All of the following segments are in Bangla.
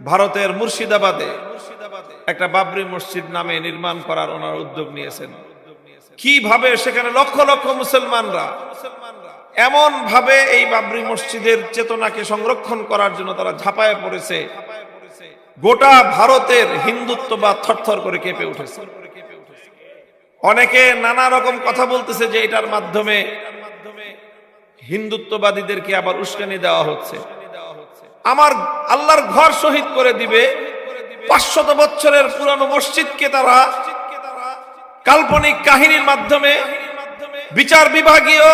ভারতের মুর্শিদাবাদে একটা বাবরি মসজিদ নামে নির্মাণ করার ওনার উদ্যোগ নিয়েছেন। কিভাবে সেখানে লক্ষ লক্ষ মুসলমানরা এমন ভাবে এই বাবরি মসজিদের চেতনাকে সংরক্ষণ করার জন্য তারা ঝাঁপায় পড়েছে, গোটা ভারতের হিন্দুত্ববাদ থরথর করে কেঁপে উঠেছে। অনেকে নানা রকম কথা বলতেছে যে এটার মাধ্যমে হিন্দুত্ববাদীদেরকে আবার উস্কানি দেওয়া হচ্ছে। আমার আল্লাহর ঘর শহীদ করে দিবে, 500 বছরের পুরানো মসজিদকে তারা কাল্পনিক কাহিনীর মাধ্যমে, বিচার বিভাগীয়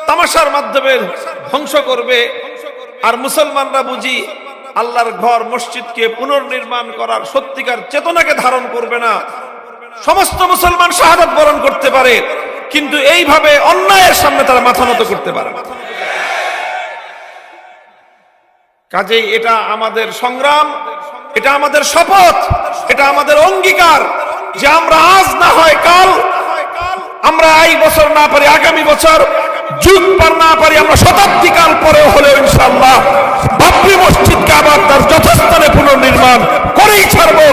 তামাশার মাধ্যমে ধ্বংস করবে। আর মুসলমানরা বুঝি আল্লাহর ঘর মসজিদকে পুনর্নির্মাণ করার সত্যিকার চেতনাকে ধারণ করবে না। সমস্ত মুসলমান শাহাদাত বরণ করতে পারে, কিন্তু এইভাবে অন্যায়ের সামনে তারা মাথা নত করতে পারে না। কাজেই এটা আমাদের সংগ্রাম, এটা আমাদের শপথ, এটা আমাদের অঙ্গীকার যে আমরা আজ না হয় কাল, আমরা এই বছর না পারি আগামী বছর, যুগ পার না পারি আমরা শতাব্দী কাল পরেও হলেও ইনশাআল্লাহ বাবরি মসজিদকে আবার তার যথাস্থানে পুনর্নির্মাণ করেই ছাড়বো।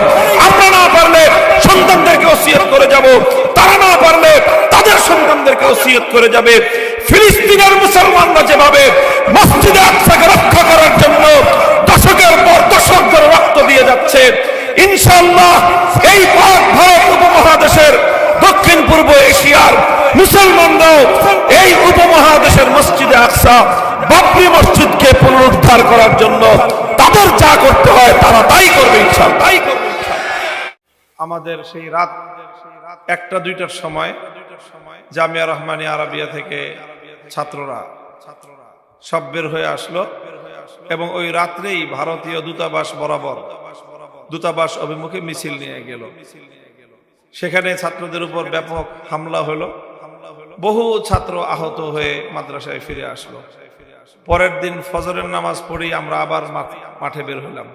আমরা না পারলে সন্তানদেরকে ওসিয়ত করে যাব, তারা না পারলে তাদের সন্তানদেরকে ওসিয়ত করে যাবে। ফিলিস্তিনের মুসলমানরা যেভাবে মসজিদে আকসাকে রক্ষা করার জন্য দশকের পর দশক ধরে রক্ত দিয়ে যাচ্ছে, ইনশাআল্লাহ এই পাক ভারত উপমহাদেশের দক্ষিণ পূর্ব এশিয়ার মুসলমানরাও এই উপমহাদেশের মসজিদে আকসা বাবরি মসজিদকে পুনরুদ্ধার করার জন্য তাদের যা করতে হয় তারা তাই করবে ইনশাআল্লাহ। আমাদের সেই রাত 1টা-2টার সময় জামিয়া রহমানিয়া আরাবিয়া থেকে ছাত্ররা সব বের হয়ে আসলো এবং ওই রাত্রেই ভারতীয় দূতাবাস বরাবর দূতাবাস অভিমুখে মিছিল নিয়ে গেল। সেখানে ছাত্রদের উপর ব্যাপক হামলা হলো, বহু ছাত্র আহত হয়ে মাদ্রাসায় ফিরে আসলো। পরের দিন ফজরের নামাজ পড়েই আমরা আবার মাঠে বের হলাম।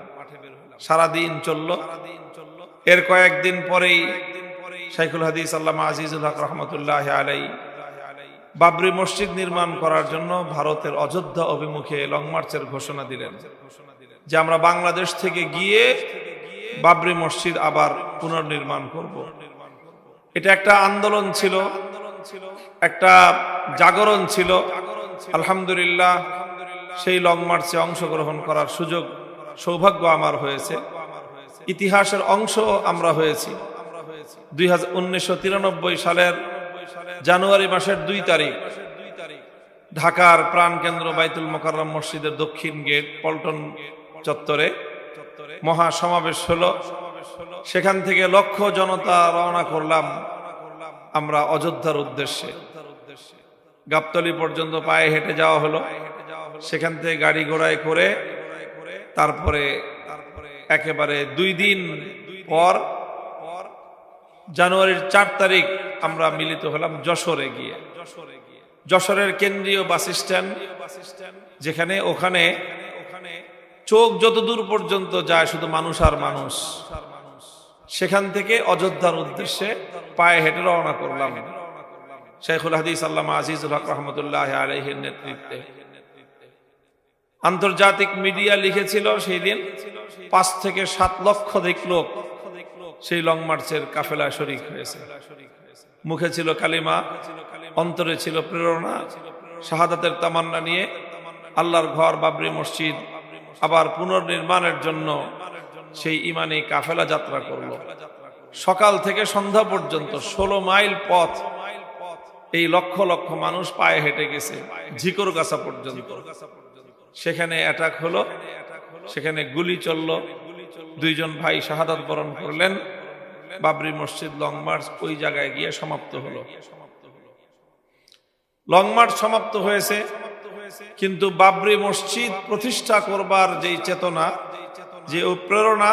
সারাদিন চলল। এর কয়েকদিন পরেই শাইখুল হাদিস আল্লামা আজিজুল হক রহমতুল্লাহ আলাইহি বাবরি মসজিদ নির্মাণ করার জন্য ভারতের অযোধ্যা অভিমুখে লং মার্চের ঘোষণা দিলেন যে আমরা বাংলাদেশ থেকে গিয়ে বাবরি মসজিদ আবার পুনর্নির্মাণ করব। এটা একটা আন্দোলন ছিল, একটা জাগরণ ছিল। আলহামদুলিল্লাহ সেই লং মার্চে অংশগ্রহণ করার সুযোগ সৌভাগ্য আমার হয়েছে, ইতিহাসের অংশ আমরা হয়েছি। 1993 সালের জানুয়ারি মাসের 2 তারিখ ঢাকার প্রাণকেন্দ্র বাইতুল মোকাররম মসজিদের দক্ষিণ গেট পল্টন চত্বরে মহা সমাবেশ হলো। সেখান থেকে লক্ষ জনতা রওনা করলাম আমরা অযোধ্যার উদ্দেশ্যে। গাবতলী পর্যন্ত পায়ে হেঁটে যাওয়া হলো। সেখান থেকে গাড়ি ঘোড়ায় করে তারপরে একেবারে 2 দিন পর জানুয়ারির 4 তারিখ আমরা মিলিত হলাম যশোরে গিয়ে। যশোরের কেন্দ্রীয় বাস স্ট্যান্ড যেখানে, ওখানে চোখ যত দূর পর্যন্ত যায় শুধু মানুষ আর মানুষ। সেখান থেকে অযোধ্যার উদ্দেশ্যে পায়ে হেঁটে রওনা করলাম শাইখুল হাদিস আল্লামা আজিজুল হক রহমতুল্লাহ আলাইহির নেতৃত্বে। আন্তর্জাতিক মিডিয়া লিখেছিল সেই দিন 5 থেকে 7 লক্ষ লোক সেই লং মার্চের কাফেলায় শরীক হয়েছে। মুখে ছিল কালিমা, অন্তরে ছিল প্রেরণা, শাহাদাতের তামান্না নিয়ে আল্লাহর ঘর বাবরি মসজিদ আবার পুনর্নির্মাণের জন্য সেই ইমানি কাফেলা যাত্রা করলো। সকাল থেকে সন্ধ্যা পর্যন্ত 16 মাইল পথ এই লক্ষ লক্ষ মানুষ পায়ে হেঁটে গেছে ঝিকরগাছা পর্যন্ত। সেখানে অ্যাটাক হলো, সেখানে গুলি চলল, 2 জন ভাই শাহাদাত বরণ করলেন। বাবরি মসজিদ লং মার্চ ওই জায়গায় গিয়ে সমাপ্ত হলো। লং মার্চ সমাপ্ত হয়েছে, কিন্তু বাবরি মসজিদ প্রতিষ্ঠা করবার যেই চেতনা, যে প্রেরণা,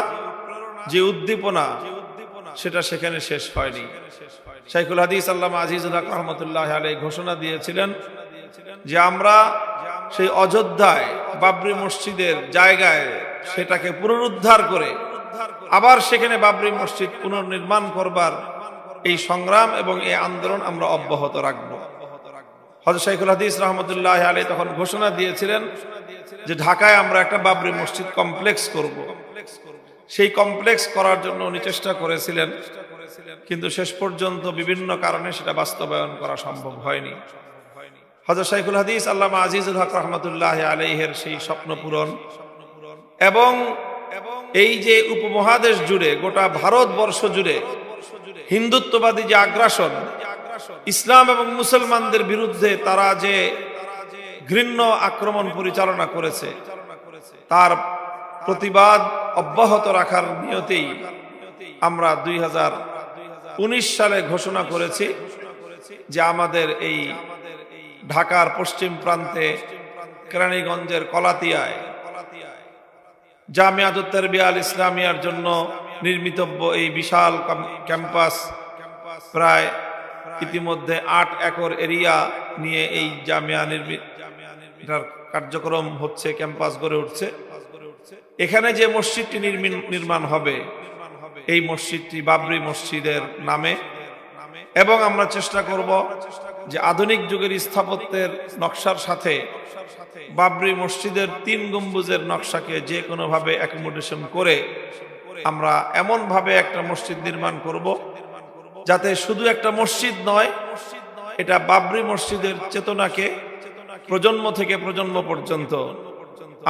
যে উদ্দীপনা, সেটা সেখানে শেষ হয়নি। শাইখুল হাদিস আল্লামা আজিজুল হক রহমতুল্লাহ আলাইহি ঘোষণা দিয়েছিলেন যে আমরা সেই অযোধ্যায় বাবরি মসজিদের জায়গায় সেটাকে পুনরুদ্ধার করে আবার সেখানে বাবরি মসজিদ পুনর্নির্মাণ করবার এই সংগ্রাম এবং এই আন্দোলন আমরা অব্যাহত রাখবো। হযরত শাইখুল হাদিস রহমতুল্লাহ আলাইহি তখন ঘোষণা দিয়েছিলেন যে ঢাকায় আমরা একটা বাবরি মসজিদ কমপ্লেক্স করব। সেই কমপ্লেক্স করার জন্য উনি চেষ্টা করেছিলেন, কিন্তু শেষ পর্যন্ত বিভিন্ন কারণে সেটা বাস্তবায়ন করা সম্ভব হয়নি। হযরত শাইখুল হাদিস আল্লামা আজিজুল হক রহমাতুল্লাহ আলাইহির সেই স্বপ্ন পূরণ এবং এই যে উপমহাদেশ জুড়ে, গোটা ভারতবর্ষ জুড়ে হিন্দুত্ববাদী যে আগ্রাসন, ইসলাম এবং মুসলমানদের বিরুদ্ধে তারা যে ঘৃণ্য আক্রমণ পরিচালনা করেছে, তার প্রতিবাদ অব্যাহত রাখার নিয়তেই আমরা 2019 সালে ঘোষণা করেছি যে আমাদের এই ঢাকার পশ্চিম প্রান্তে কেরানীগঞ্জের কলাতিয়ায় জামিয়াতুত তারবিয়া আল ইসলামিয়ার জন্য নির্মিতব্য এই বিশাল ক্যাম্পাস, প্রায় ইতিমধ্যে 8 একর এরিয়া নিয়ে এই জামিয়া এটার কার্যক্রম হচ্ছে, ক্যাম্পাস গড়ে উঠছে। এখানে যে মসজিদটি নির্মাণ হবে, এই মসজিদটি বাবরি মসজিদের নামে, এবং আমরা চেষ্টা করব যে আধুনিক যুগের স্থাপত্যের নকশার সাথে বাবরি মসজিদের 3 গম্বুজের নকশাকে যে কোনো ভাবে অ্যাকোমোডেশন করে আমরা এমন ভাবে একটা মসজিদ নির্মাণ করব যাতে শুধু একটা মসজিদ নয়, এটা বাবরি মসজিদের চেতনাকে প্রজন্ম থেকে প্রজন্ম পর্যন্ত,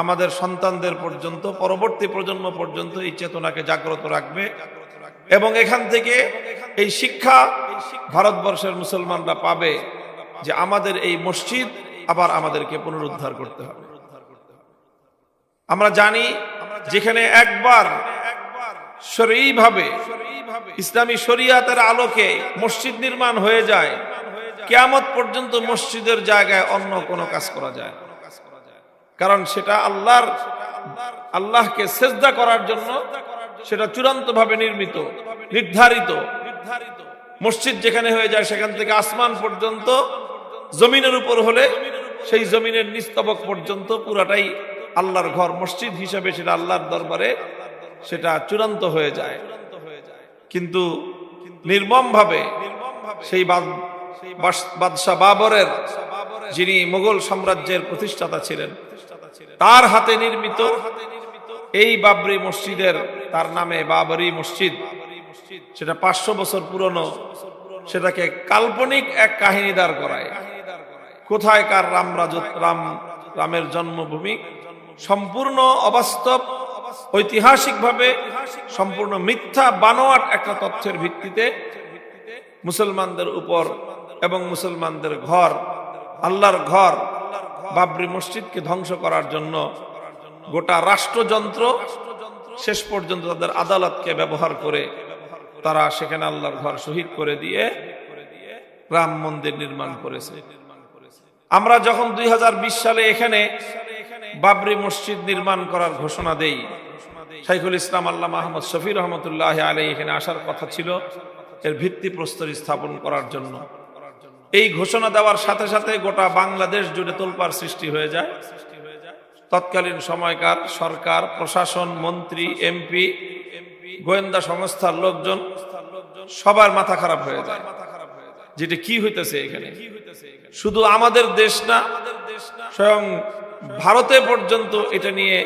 আমাদের সন্তানদের পর্যন্ত, পরবর্তী প্রজন্ম পর্যন্ত এই চেতনাকে জাগ্রত রাখবে। এবং এখান থেকে এই শিক্ষা ভারতবর্ষের মুসলমানরা পাবে যে আমাদের এই মসজিদ আবার আমাদেরকে পুনরুদ্ধার করতে হবে। আমরা জানি যেখানে একবার শরঈভাবে ইসলামী শরিয়াতের আলোকে মসজিদ নির্মাণ হয়ে যায়, কিয়ামত পর্যন্ত মসজিদের জায়গায় অন্য কোনো কাজ করা যায়, কারণ সেটা আল্লাহকে সেজদা করার জন্য সেটা চূড়ান্তভাবে নির্ধারিত। মসজিদ যেখানে হয়ে যায় সেখান থেকে আসমান পর্যন্ত, জমিনের উপর হলে সেই জমিনের নিস্তবক পর্যন্ত পুরাটাই আল্লাহর ঘর, মসজিদ হিসেবে সেটা আল্লাহর দরবারে সেটা চূড়ান্ত হয়ে যায়। কিন্তু নির্মমভাবে সেই বাদশাহ বাবরের, যিনি মুঘল সাম্রাজ্যের প্রতিষ্ঠাতা ছিলেন, তার হাতে নির্মিত এই বাবরি মসজিদের, তার নামে বাবরি মসজিদ, সেটা 500 বছর পুরনো, সেটাকে কাল্পনিক এক কাহিনী দাঁড় করায়। কোথায় কার রামের জন্মভূমি, সম্পূর্ণ অবাস্তব, ঐতিহাসিকভাবে সম্পূর্ণ মিথ্যা বানোয়াট একটা তথ্যের ভিত্তিতে মুসলমানদের উপর এবং মুসলমানদের ঘর, আল্লাহর ঘর বাবরি মসজিদকে ধ্বংস করার জন্য গোটা রাষ্ট্রযন্ত্র শেষ পর্যন্ত তাদের আদালতকে ব্যবহার করে তারা সেখানে আল্লাহর ঘর শহীদ করে দিয়ে রাম মন্দির নির্মাণ করেছে। আমরা যখন 2020 সালে এখানে বাবরি মসজিদ নির্মাণ করার ঘোষণা দেই, শাইখুল ইসলাম আল্লামা আহমদ শফি রহমতুল্লাহ আলাইহি এখানে আসার কথা ছিল এর ভিত্তিপ্রস্তর স্থাপন করার জন্য। এই ঘোষণা দেওয়ার সাথে সাথে গোটা বাংলাদেশ জুড়ে তোলপাড় সৃষ্টি হয়ে যায়। তৎকালীন সময়কার সরকার, প্রশাসন, মন্ত্রী, এমপি, গোয়েন্দা সংস্থার লোকজন সবার মাথা খারাপ হয়ে যায়, যেটা কি হইতেছে এখানে। শুধু আমাদের দেশ না, স্বয়ং ভারতে পর্যন্ত এটা নিয়ে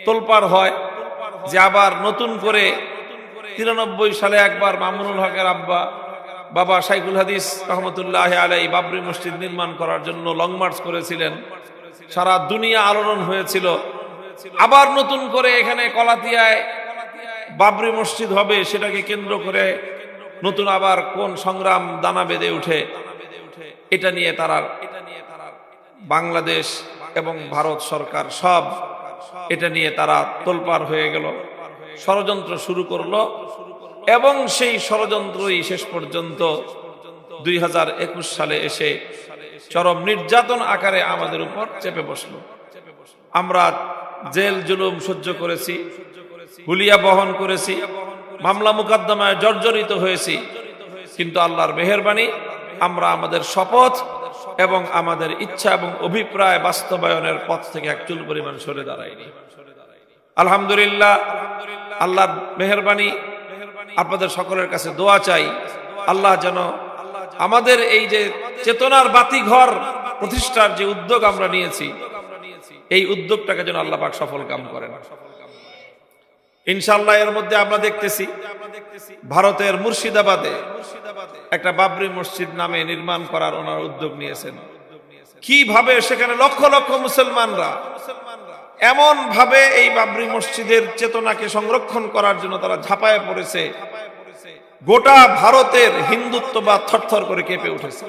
তোলপাড় হয় যে আবার নতুন করে 93 সালে একবার মামুনুল হকের আব্বা বাবা শাইখুল হাদিস রহমতুল্লাহ আলাইহি বাবরি মসজিদ নির্মাণ করার জন্য লং মার্চ করেছিলেন, সারা দুনিয়া আলোড়ন হয়েছিল। আবার নতুন করে এখানে কলাতিয়ায় বাবরি মসজিদ হবে, সেটাকে কেন্দ্র করে নতুন আবার কোন সংগ্রাম দানা বেঁধে উঠে, এটা নিয়ে তারা বাংলাদেশ এবং ভারত সরকার সব এটা নিয়ে তারা তোলপাড় হয়ে গেল, ষড়যন্ত্র শুরু করলো। এবং সেই ষড়যন্ত্রই শেষ পর্যন্ত 2021 সালে এসে চরম নির্যাতন আকারে আমাদের উপর চেপে বসলো। আমরা জেল জুলুম সহ্য করেছি, হুলিয়া বহন করেছি, মামলা মুকদ্দমায় জর্জরিত হয়েছি, কিন্তু আল্লাহর মেহেরবানি আমরা আমাদের শপথ এবং আমাদের ইচ্ছা এবং অভিপ্রায় বাস্তবায়নের পথ থেকে এক চুল পরিমাণ সরে দাঁড়াইনি। আলহামদুলিল্লাহ, আল্লাহর মেহেরবানি। আপনাদের সকলের কাছে দোয়া চাই, আল্লাহ যেন আমাদের এই যে চেতনার বাতিঘর প্রতিষ্ঠার যে উদ্যোগ আমরা নিয়েছি, এই উদ্যোগটাকে যেন আল্লাহ পাক সফল কাম করেন। ইনশাআল্লাহ এর মধ্যে আমরা দেখতেছি ভারতের মুর্শিদাবাদে একটা বাবরি মসজিদ নামে নির্মাণ করার ওনার উদ্যোগ নিয়েছেন। কিভাবে সেখানে লক্ষ লক্ষ মুসলমানরা এমন ভাবে এই বাবরি মসজিদের চেতনাকে সংরক্ষণ করার জন্য তারা ঝাঁপায়ে পড়েছে, গোটা ভারতের হিন্দুত্ববাদ থরথর করে কেঁপে উঠেছে।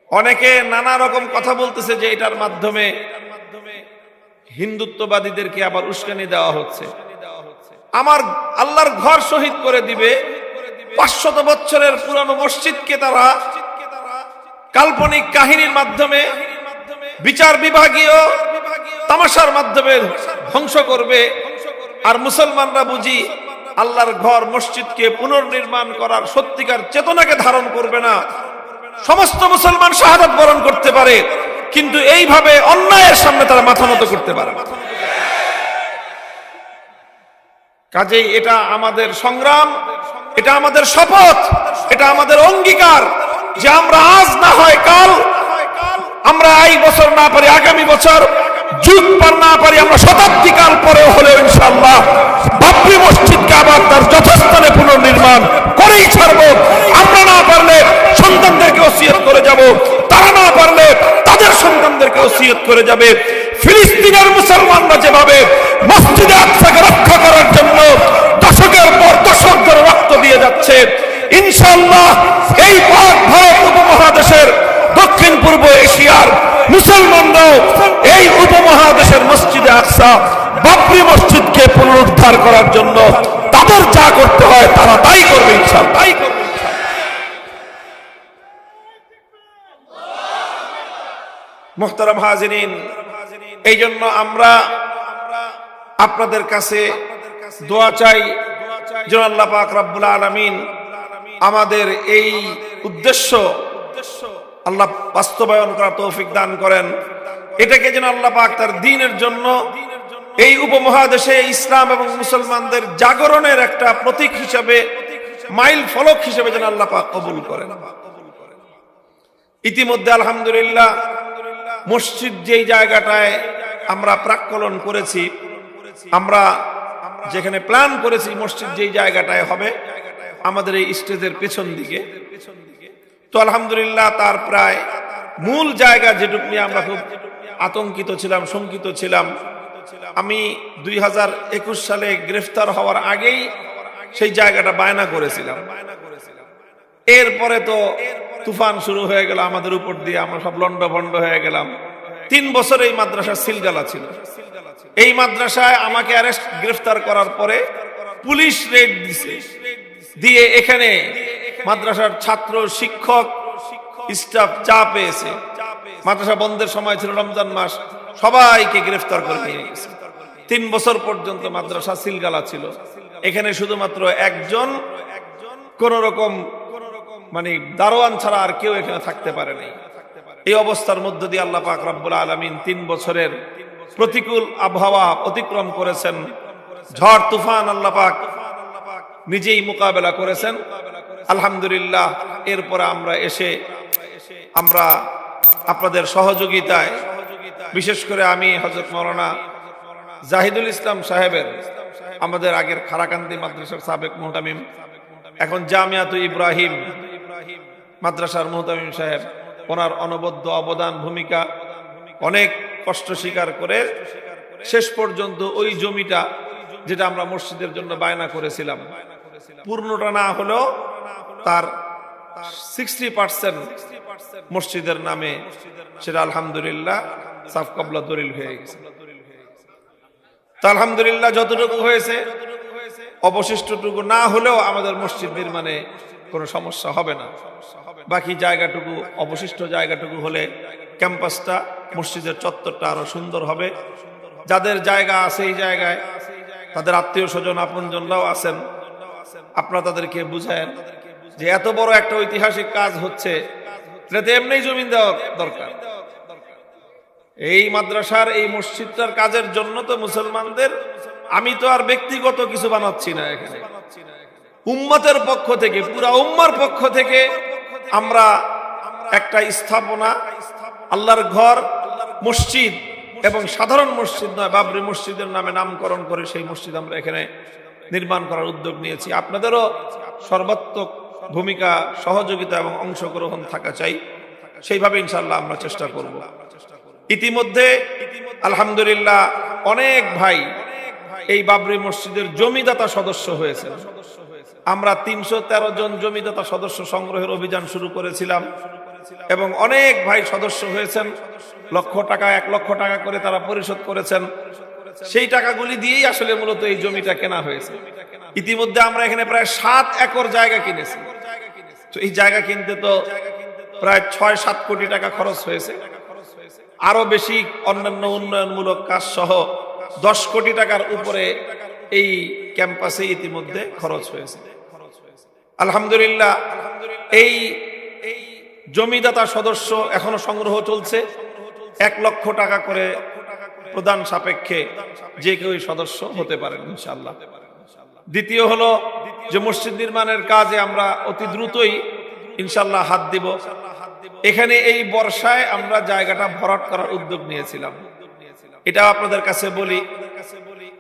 অনেকে নানা রকম কথা বলতেছে যে এটার মাধ্যমে হিন্দুত্ববাদীদেরকে আবার উস্কানি দেওয়া হচ্ছে। আমার আল্লাহর ঘর শহীদ করে দিবে, 500 বছরের পুরানো মসজিদকে তারা কাল্পনিক কাহিনীর মাধ্যমে, বিচার বিভাগীয় তামাশার মাধ্যমে ধ্বংস করবে। আর মুসলমানরা বুঝি আল্লাহর ঘর মসজিদকে পুনর্নির্মাণ করার সত্যিকার চেতনাকে ধারণ করবে না। সমস্ত মুসলমান শাহাদাত বরণ করতে পারে, কিন্তু এইভাবে অন্যায়ের সামনে তারা মাথা নত করতে পারে না। কাজেই এটা আমাদের সংগ্রাম, এটা আমাদের শপথ, এটা আমাদের অঙ্গীকার যে আমরা আজ না হয় কাল, আমরা এই বছর না পারি আগামী বছর, যুগ পার না পারি আমরা শতাব্দী কাল পরেও হলেও ইনশাআল্লাহ বাবরি মসজিদকে আবার তার যথাস্থানে পুনর্নির্মাণ করেই ছাড়বো। আমরা না পারলে সন্তানদেরকে ওসিয়ত করে যাব, তারা না পারলে তাদের সন্তানদেরকে ওসিয়ত করে যাবে। ফিলিস্তিনের মুসলমানরা যেভাবে মসজিদে আকসাকে রক্ষা করার জন্য দশকের পর দশক ধরে রক্ত দিয়ে যাচ্ছে, ইনশাআল্লাহ এই পাক ভারত উপমহাদেশের দক্ষিণ পূর্ব এশিয়ার মুসলমানরাও এই উপমহাদেশের মসজিদে আকসা বাবরি মসজিদকে পুনরুদ্ধার করার জন্য তাদের যা করতে হয় তারা তাই করবে ইনশাআল্লাহ। মুহতারাম হাজিরিন, এই জন্য আমরা আপনাদের কাছে দোয়া চাই যেন আল্লাহ পাক রব্বুল আলামিন আমাদের এই উদ্দেশ্য আল্লাহ বাস্তবায়ন করার তৌফিক দান করেন। এটাকে যেন আল্লাহ পাক তার দ্বীনের জন্য এই উপমহাদেশে ইসলাম এবং মুসলমানদের জাগরণের একটা প্রতীক হিসেবে, মাইল ফলক হিসেবে যেন আল্লাহ পাক কবুল করেন। ইতিমধ্যে আলহামদুলিল্লাহ মসজিদ যেই জায়গাটায় আমরা প্রাক্কলন করেছি, আমরা যেখানে প্ল্যান করেছি মসজিদ যেই জায়গাটায় হবে আমাদের এই স্টেজের পেছন দিকে, তো আলহামদুলিল্লাহ তার প্রায় মূল জায়গা যেটুকু নিয়ে আমরা খুব আতঙ্কিত ছিলাম, শঙ্কিত ছিলাম। আমি 2021 সালে গ্রেফতার হওয়ার আগেই সেই জায়গাটা বায়না করেছিলাম। এরপরে তো তুফান শুরু হয়ে গেল আমাদের উপর দিয়ে, আমরা সব লন্ডভন্ড হয়ে গেলাম। 3 বছর এই মাদ্রাসা সিলগালা ছিল। এই মাদ্রাসায় আমাকে গ্রেফতার করার পরে পুলিশ রেড দিছে, দিয়ে এখানে মাদ্রাসার ছাত্র, শিক্ষক, স্টাফ যা পেয়েছে, মাদ্রাসা বন্ধের সময় ছিল রমজান মাস, সবাইকে গ্রেফতার করে নিয়ে গেছে। 3 বছর পর্যন্ত মাদ্রাসা সিলগালা ছিল। এখানে শুধুমাত্র একজন কোন রকম মানে দারোয়ান ছাড়া আর কেউ এখানে থাকতে পারে নাই। এই অবস্থার মধ্য দিয়ে আল্লাহ পাক রব্বুল আলামিন 3 বছরের প্রতিকূল আবহাওয়া অতিক্রম করেছেন, ঝড় তুফান আল্লাহ পাক নিজেই মোকাবেলা করেছেন আলহামদুলিল্লাহ। এরপরে আমরা এসে আমরা আপনাদের সহযোগিতায়, বিশেষ করে আমি হযরত মাওলানা জাহিদুল ইসলাম সাহেবের, আমাদের আগের খারাকান্দি মাদ্রাসার সাবেক মুহতামিম, এখন জামিয়াতুল ইব্রাহিম মাদ্রাসার মুহতামিম সাহেব, ওনার অনবদ্য অবদান, ভূমিকা, অনেক কষ্ট স্বীকার করে শেষ পর্যন্ত ওই জমিটা যেটা আমরা মসজিদের জন্য বায়না করেছিলাম, পূর্ণটা না হলেও তার 60% মসজিদের নামে, সেটা আলহামদুলিল্লাহ সাফ কবলা দলিল হয়ে গেছে। তা আলহামদুলিল্লাহ যতটুকু হয়েছে, অবশিষ্টটুকু না হলেও আমাদের মসজিদ নির্মাণে কোনো সমস্যা হবে না। বাকি জায়গাটুকু, অবশিষ্ট জায়গাটুকু হলে ক্যাম্পাসটা, মসজিদের চত্বরটা আরো সুন্দর হবে। যাদের জায়গা আছে এই জায়গায়, তাদের আত্মীয় স্বজন আপনজনরাও আছেন, আপনারা তাদেরকে বুঝায়েন যে এত বড় একটা ঐতিহাসিক কাজ হচ্ছে, এটাতে এমনি জমিন দেওয়া দরকার। এই মাদ্রাসার, এই মসজিদটার কাজের জন্য তো মুসলমানদের, আমি তো আর ব্যক্তিগত কিছু বানাচ্ছি না, এখানে উম্মতের পক্ষ থেকে, পুরা উম্মার পক্ষ থেকে আমরা একটা স্থাপনা, আল্লাহর ঘর, মসজিদ, এবং সাধারণ মসজিদ নয়, বাবরি মসজিদের নামে নামকরণ করে সেই মসজিদ আমরা এখানে নির্মাণ করার উদ্যোগ নিয়েছি। আপনাদেরও সর্বাত্মক ভূমিকা, সহযোগিতা এবং অংশগ্রহণ থাকা চাই। সেইভাবে ইনশাআল্লাহ আমরা চেষ্টা করব। ইতিমধ্যে আলহামদুলিল্লাহ অনেক ভাই এই বাবরি মসজিদের জমিদাতা সদস্য হয়েছেন। আমরা 313 জন জমিদাতা সদস্য সংগ্রহের অভিযান শুরু করেছিলাম এবং অনেক ভাই সদস্য হয়েছেন। লক্ষ টাকা, 1 লক্ষ টাকা করে তারা পরিশোধ করেছেন। সেই টাকাগুলি দিয়েই আসলে মূলত এই জমিটা কেনা হয়েছে। ইতিমধ্যে আমরা এখানে প্রায় 7 একর জায়গা কিনেছি। তো এই জায়গা কিনতে তো প্রায় 6-7 কোটি টাকা খরচ হয়েছে। আরো বেশি অন্যান্য উন্নয়নমূলক কাজ সহ 10 কোটি টাকার উপরে এই ক্যাম্পাসে ইতিমধ্যে খরচ হয়েছে। আলহামদুলিল্লাহ এই জমিদাতা সদস্য এখনো সংগ্রহ চলছে। 1 লক্ষ টাকা করে প্রদান সাপেক্ষে যে কেউ সদস্য হতে পারেন ইনশাআল্লাহ। দ্বিতীয় হলো যে মসজিদ নির্মাণের কাজে আমরা অতি দ্রুতই ইনশাআল্লাহ হাত দিব। এখানে এই বর্ষায় আমরা জায়গাটা ভরাট করার উদ্যোগ নিয়েছিলাম। এটা আপনাদের কাছে বলি,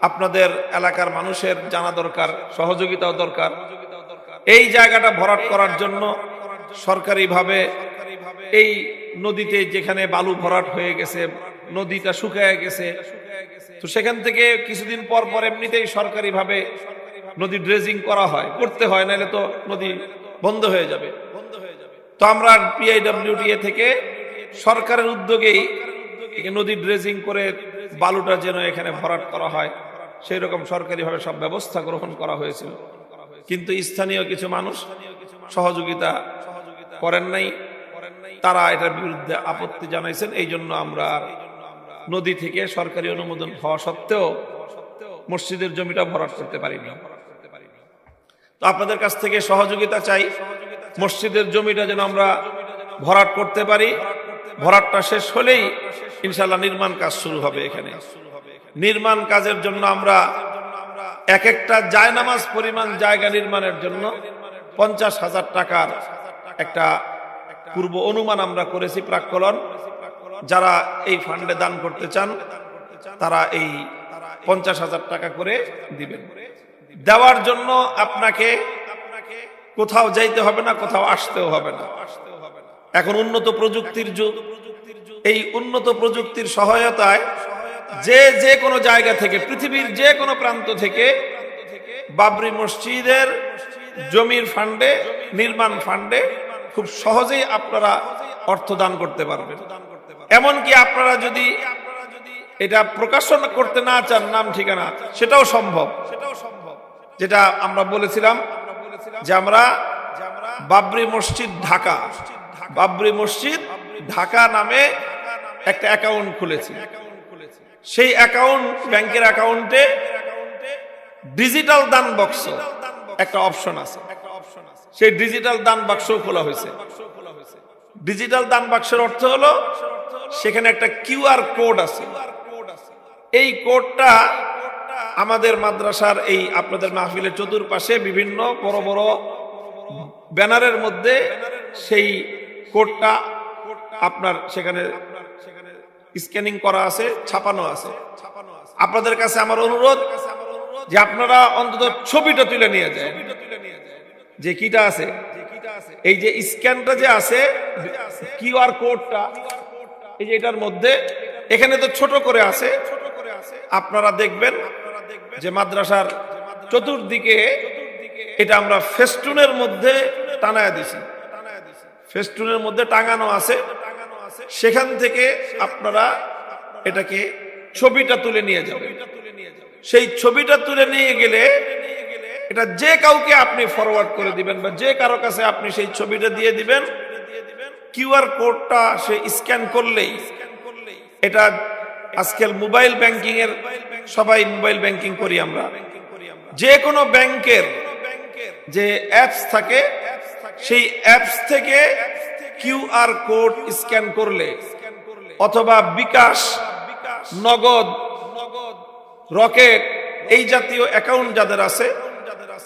আপনাদের এলাকার মানুষের জানা দরকার, সহযোগিতাও দরকার। এই জায়গাটা ভরাট করার জন্য সরকারিভাবে এই নদীতে যেখানে বালু ভরাট হয়ে গেছে, নদীটা শুকিয়ে গেছে, তো সেখান থেকে কিছুদিন পর পর এমনিতেই সরকারিভাবে নদী ড্রেজিং করা হয়, করতে হয়, নাহলে তো নদী বন্ধ হয়ে যাবে। তো আমরা PIWDA থেকে সরকারের উদ্যোগেই নদী ড্রেজিং করে বালুটা যেন এখানে ভরাট করা হয় সেই রকম সরকারিভাবে সব ব্যবস্থা গ্রহণ করা হয়েছিল। কিন্তু স্থানীয় কিছু মানুষ সহযোগিতা করেন নাই, তারা এটার বিরুদ্ধে আপত্তি জানাইছেন। এই জন্য আমরা নদী থেকে সরকারি অনুমোদন হওয়া সত্ত্বেও মসজিদের জমিটা ভরাট করতে পারিনি। তো আপনাদের কাছ থেকে সহযোগিতা চাই, মসজিদের জমিটা যেন আমরা ভরাট করতে পারি। ভরাটটা শেষ হলেই ইনশাআল্লাহ নির্মাণ কাজ শুরু হবে। এখানে নির্মাণ কাজের জন্য আমরা এক একটা জায়নামাজ পরিমাণ জায়গা নির্মাণের জন্য 50,000 টাকার একটা পূর্ব অনুমান আমরা করেছি প্রাক্কলন। যারা এই ফান্ডে দান করতে চান তারা এই 50,000 টাকা করে দিবেন। দেওয়ার জন্য আপনাকে কোথাও যাইতে হবে না, কোথাও আসতেও হবে না। এখন উন্নত প্রযুক্তির যুগ। এই উন্নত প্রযুক্তির সহায়তায় যে কোনো জায়গা থেকে, পৃথিবীর যে কোনো প্রান্ত থেকে বাবরি মসজিদের জমির ফান্ডে, নির্মাণ ফান্ডে খুব সহজেই আপনারা অর্থ দান করতে পারবেন। এমনকি আপনারা যদি এটা প্রকাশন করতে না চান নাম ঠিকানা, সেটাও সম্ভব। যেটা আমরা বলেছিলাম যে আমরা বাবরি মসজিদ ঢাকা, বাবরি মসজিদ ঢাকা নামে একটা অ্যাকাউন্ট খুলেছি। সেই অ্যাকাউন্ট, ব্যাংকের অ্যাকাউন্টে ডিজিটাল দান বক্স একটা অপশন আছে। সেই ডিজিটাল দান বাক্স খোলা হয়েছে। ডিজিটাল দান বাক্সের অর্থ হলো সেখানে একটা QR কোড আছে। এই কোডটা আমাদের মাদ্রাসার এই আপনাদের মাহফিলের চতুর্পাশে বিভিন্ন বড় বড় ব্যানারের মধ্যে সেই কোডটা আপনার সেখানে স্ক্যানিং করা আছে, ছাপানো আছে। আপনাদের কাছে আমার অনুরোধ যে আপনারা অন্তত ছবিটা তুলে নিয়ে যায়। যে কিটা আছে, এই যে স্ক্যানটা যে আছে, QR কোডটা, এই যে এটার মধ্যে এখানে তো ছোট করে আছে। আপনারা দেখবেন যে মাদ্রাসার চতুর্দিকে এটা আমরা ফেস্টুনের মধ্যে টানায় দিছি, ফেস্টুনের মধ্যে টাঙানো আছে। সেখান থেকে আপনারা এটাকে ছবিটা তুলে নিয়ে যাবেন। সেই ছবিটা তুলে নিয়ে গেলে এটা যে কাউকে আপনি ফরওয়ার্ড করে দিবেন বা যে কারো কাছে আপনি সেই ছবিটা দিয়ে দিবেন। QR কোডটা সে স্ক্যান করলেই এটা, আজকাল মোবাইল ব্যাংকিং এর, সবাই মোবাইল ব্যাংকিং করি আমরা, যে কোনো ব্যাংকের যে অ্যাপস থাকে সেই অ্যাপস থেকে QR কোড স্ক্যান করলে অথবা বিকাশ, নগদ, রকেট এই জাতীয় অ্যাকাউন্ট যাদের আছে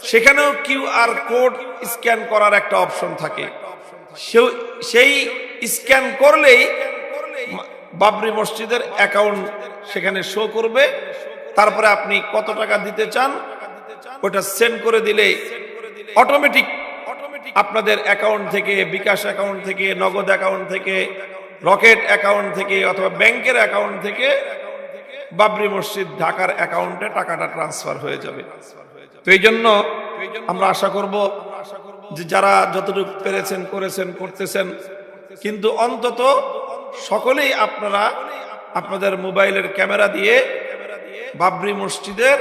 সেখানেও QR কোড স্ক্যান করার একটা অপশন থাকে। সেই স্ক্যান করলেই বাবরি মসজিদের অ্যাকাউন্ট সেখানে শো করবে। তারপরে আপনি কত টাকা দিতে চান ওটা সেন্ড করে দিলে অটোমেটিক আপনাদের অ্যাকাউন্ট থেকে, বিকাশ অ্যাকাউন্ট থেকে, নগদ অ্যাকাউন্ট থেকে, রকেট অ্যাকাউন্ট থেকে অথবা ব্যাংকের অ্যাকাউন্ট থেকে বাবরি মসজিদ ঢাকার অ্যাকাউন্টে টাকাটা ট্রান্সফার হয়ে যাবে। তো এই জন্য আমরা আশা করব যে যারা যতটুকু পেরেছেন করেছেন, করতেছেন, কিন্তু অন্তত সকলেই আপনারা আপনাদের মোবাইলের ক্যামেরা দিয়ে বাবরি মসজিদের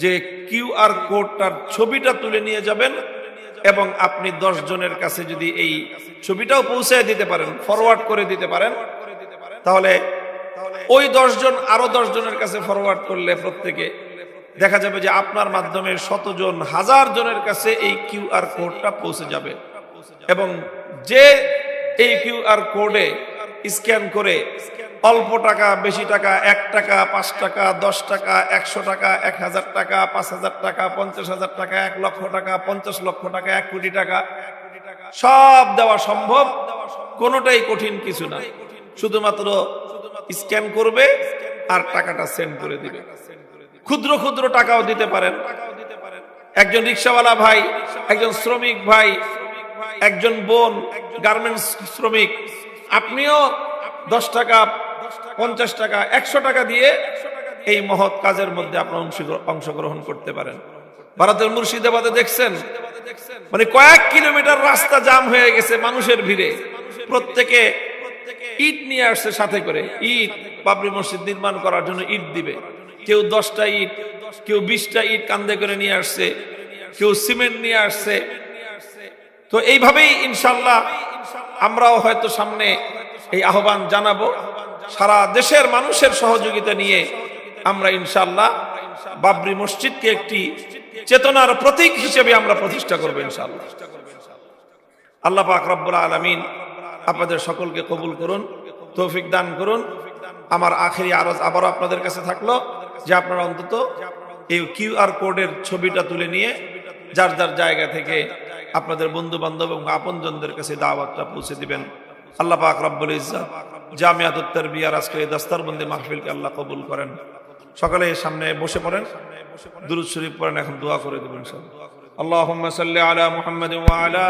যে কিউআর কোডটার ছবিটা তুলে নিয়ে যাবেন এবং আপনি 10 জনের কাছে যদি এই ছবিটাও পৌঁছে দিতে পারেন, ফরওয়ার্ড করে দিতে পারেন, তাহলে ওই 10 জন আরো 10 জনের কাছে ফরওয়ার্ড করলে প্রত্যেকে দেখা যাবে যে আপনার মাধ্যমে 100 জন, 1000 জনের কাছে এই কিউআর কোডটা পৌঁছে যাবে। এবং যে এই কিউআর কোডে স্ক্যান করে অল্প টাকা, বেশি টাকা, 1 টাকা, 5 টাকা, 10 টাকা, 100 টাকা, 1000 টাকা, 5000 টাকা, 50,000 টাকা, 1 লক্ষ টাকা, 50 লক্ষ টাকা, 1 কোটি টাকা সব দেওয়া সম্ভব। কোনোটাই কঠিন কিছু না, শুধুমাত্র স্ক্যান করবে আর টাকাটা সেন্ড করে দিবে। ক্ষুদ্র ক্ষুদ্র টাকাও দিতে পারেন। একজন রিক্সাওয়ালা ভাই, একজন শ্রমিক ভাই, একজন বোন গার্মেন্টস শ্রমিক, আপনিও 10 টাকা, 50 টাকা, 100 টাকা দিয়ে এই মহৎ কাজের মধ্যে আপনার অংশগ্রহণ করতে পারেন। ভারতের মুর্শিদাবাদে দেখছেন, মানে কয়েক কিলোমিটার রাস্তা জাম হয়ে গেছে মানুষের ভিড়ে। প্রত্যেকে ইট নিয়ে আসছে সাথে করে, ইট বাবরি মসজিদ নির্মাণ করার জন্য ইট দিবে। কেউ 10টা ইট, কেউ 20টা ইট কান্দে করে নিয়ে আসছে, কেউ সিমেন্ট নিয়ে আসছে। তো এইভাবেই ইনশাল্লাহ আমরাও হয়তো সামনে এই আহ্বান জানাবো। সারা দেশের মানুষের সহযোগিতা নিয়ে আমরা ইনশাল্লাহ বাবরি মসজিদকে একটি চেতনার প্রতীক হিসেবে আমরা প্রতিষ্ঠা করবো ইনশাল্লাহ। আল্লাহ পাক রব্বুল আলামিন আপনাদের সকলকে কবুল করুন, তৌফিক দান করুন। আমার আখেরি আরজ আবারও আপনাদের কাছে থাকলো যে আপনারা অন্তত এই কিউআর কোডের ছবিটা তুলে নিয়ে যার যার জায়গা থেকে আপনাদের বন্ধু বান্ধব এবং আপনজনদের কাছে দাওয়াতটা পৌঁছে দিবেন। আল্লাহ পাক রব্বুল ইজ্জত জামিয়াতুত তারবিয়ার আজকে এই দস্তরবন্দি মাহফিলকে আল্লাহ কবুল করেন। সকালে সামনে বসে পড়েন, দুরূদ শরীফ পড়েন, এখন দোয়া করে দেবেন সব। আল্লাহুম্মা সাল্লি আলা মুহাম্মাদিন ওয়া আলা